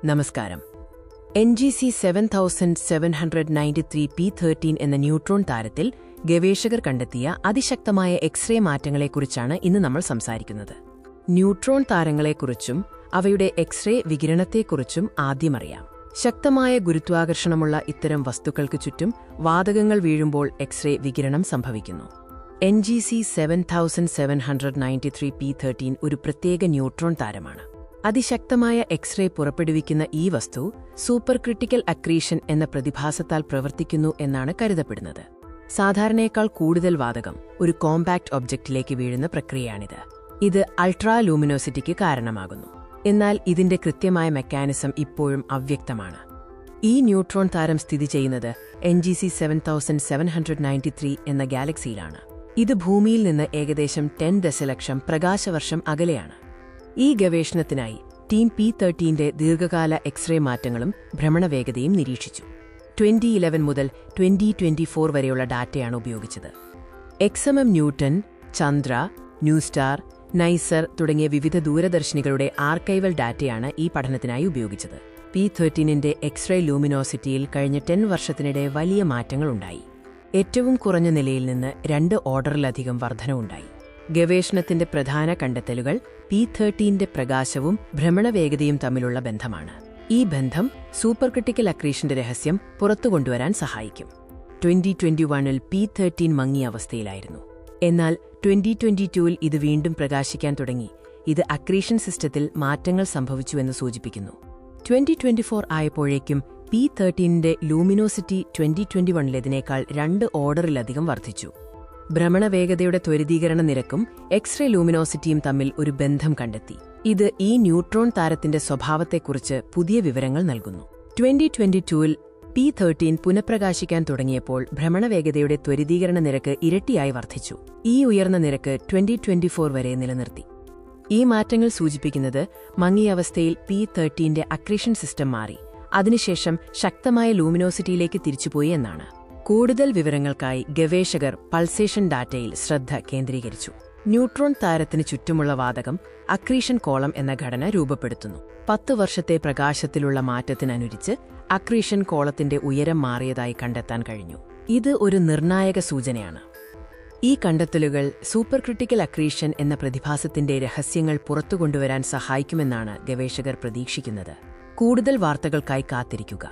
നമസ്കാരം. NGC 7793 P13 എന്ന neutron താരത്തിൽ ഗവേഷകർ കണ്ടെത്തിയ അതിശക്തമായ എക്സ്റേ മാറ്റങ്ങളെക്കുറിച്ചാണ് ഇന്ന് നമ്മൾ സംസാരിക്കുന്നത്. ന്യൂട്രോൺ താരങ്ങളെക്കുറിച്ചും അവയുടെ എക്സ്റേ വികിരണത്തെക്കുറിച്ചും ആദ്യമറിയാം. ശക്തമായ ഗുരുത്വാകർഷണമുള്ള ഇത്തരം വസ്തുക്കൾക്ക് ചുറ്റും വാതകങ്ങൾ വീഴുമ്പോൾ എക്സ്റേ വികിരണം സംഭവിക്കുന്നു. NGC 7793 P13 ഒരു പ്രത്യേക ന്യൂട്രോൺ താരമാണ്. അതിശക്തമായ എക്സ്റേ പുറപ്പെടുവിക്കുന്ന ഈ വസ്തു സൂപ്പർ ക്രിട്ടിക്കൽ അക്രീഷൻ എന്ന പ്രതിഭാസത്താൽ പ്രവർത്തിക്കുന്നു എന്നാണ് കരുതപ്പെടുന്നത്. സാധാരണയേക്കാൾ കൂടുതൽ വാതകം ഒരു കോമ്പാക്ട് ഒബ്ജക്റ്റിലേക്ക് വീഴുന്ന പ്രക്രിയയാണിത്. ഇത് അൾട്രാ ലൂമിനോസിറ്റിക്ക് കാരണമാകുന്നു. എന്നാൽ ഇതിന്റെ കൃത്യമായ മെക്കാനിസം ഇപ്പോഴും അവ്യക്തമാണ്. ഈ ന്യൂട്രോൺ താരം സ്ഥിതി ചെയ്യുന്നത് NGC 7793 എന്ന ഗാലക്സിയിലാണ്. ഇത് ഭൂമിയിൽ നിന്ന് ഏകദേശം 10 ദശലക്ഷം പ്രകാശവർഷം അകലെയാണ്. ഈ ഗവേഷണത്തിനായി ടീം P13 ദീർഘകാല എക്സ്റേ മാറ്റങ്ങളും ഭ്രമണവേഗതയും നിരീക്ഷിച്ചു. 2011 മുതൽ 2024 വരെയുള്ള ഡാറ്റയാണ് ഉപയോഗിച്ചത്. XMM ന്യൂട്ടൺ, ചന്ദ്ര, ന്യൂസ്റ്റാർ, നൈസർ തുടങ്ങിയ വിവിധ ദൂരദർശിനികളുടെ ആർക്കൈവൽ ഡാറ്റയാണ് ഈ പഠനത്തിനായി ഉപയോഗിച്ചത്. P13 എക്സ്റേ ലൂമിനോസിറ്റിയിൽ കഴിഞ്ഞ 10 വർഷത്തിനിടെ വലിയ മാറ്റങ്ങളുണ്ടായി. ഏറ്റവും കുറഞ്ഞ നിലയിൽ നിന്ന് 2 ഓർഡറിലധികം വർധനവുണ്ടായി. ഗവേഷണത്തിന്റെ പ്രധാന കണ്ടെത്തലുകൾ P13 പ്രകാശവും ഭ്രമണവേഗതയും തമ്മിലുള്ള ബന്ധമാണ്. ഈ ബന്ധം സൂപ്പർ ക്രിട്ടിക്കൽ അക്രീഷന്റെ രഹസ്യം പുറത്തുകൊണ്ടുവരാൻ സഹായിക്കും. 2021 P13 മങ്ങിയ അവസ്ഥയിലായിരുന്നു. എന്നാൽ 2022 ഇത് വീണ്ടും പ്രകാശിക്കാൻ തുടങ്ങി. ഇത് അക്രീഷൻ സിസ്റ്റത്തിൽ മാറ്റങ്ങൾ സംഭവിച്ചുവെന്ന് സൂചിപ്പിക്കുന്നു. 2024 ആയപ്പോഴേക്കും P13 ലൂമിനോസിറ്റി 2021 2 ഓർഡറിലധികം വർദ്ധിച്ചു. ഭ്രമണവേഗതയുടെ ത്വരിതീകരണ നിരക്കും എക്സ്റേ ലൂമിനോസിറ്റിയും തമ്മിൽ ഒരു ബന്ധം കണ്ടെത്തി. ഇത് ഈ ന്യൂട്രോൺ താരത്തിന്റെ സ്വഭാവത്തെക്കുറിച്ച് പുതിയ വിവരങ്ങൾ നൽകുന്നു. 2022 P13 പുനഃപ്രകാശിക്കാൻ തുടങ്ങിയപ്പോൾ ഭ്രമണവേഗതയുടെ ത്വരിതീകരണ നിരക്ക് ഇരട്ടിയായി വർദ്ധിച്ചു. ഈ ഉയർന്ന നിരക്ക് 2024 വരെ നിലനിർത്തി. ഈ മാറ്റങ്ങൾ സൂചിപ്പിക്കുന്നത് മങ്ങിയ അവസ്ഥയിൽ P13 അക്രീഷൻ സിസ്റ്റം മാറി, അതിനുശേഷം ശക്തമായ ലൂമിനോസിറ്റിയിലേക്ക് തിരിച്ചുപോയി എന്നാണ്. കൂടുതൽ വിവരങ്ങൾക്കായി ഗവേഷകർ പൾസേഷൻ ഡാറ്റയിൽ ശ്രദ്ധ കേന്ദ്രീകരിച്ചു. ന്യൂട്രോൺ താരത്തിന് ചുറ്റുമുള്ള വാതകം അക്രീഷൻ കോളം എന്ന ഘടന രൂപപ്പെടുത്തുന്നു. 10 വർഷത്തെ പ്രകാശത്തിലുള്ള മാറ്റത്തിനനുസരിച്ച് അക്രീഷൻ കോളത്തിന്റെ ഉയരം മാറിയതായി കണ്ടെത്താൻ കഴിഞ്ഞു. ഇത് ഒരു നിർണായക സൂചനയാണ്. ഈ കണ്ടെത്തലുകൾ സൂപ്പർ ക്രിട്ടിക്കൽ അക്രീഷൻ എന്ന പ്രതിഭാസത്തിന്റെ രഹസ്യങ്ങൾ പുറത്തുകൊണ്ടുവരാൻ സഹായിക്കുമെന്നാണ് ഗവേഷകർ പ്രതീക്ഷിക്കുന്നത്. കൂടുതൽ വാർത്തകൾക്കായി കാത്തിരിക്കുക.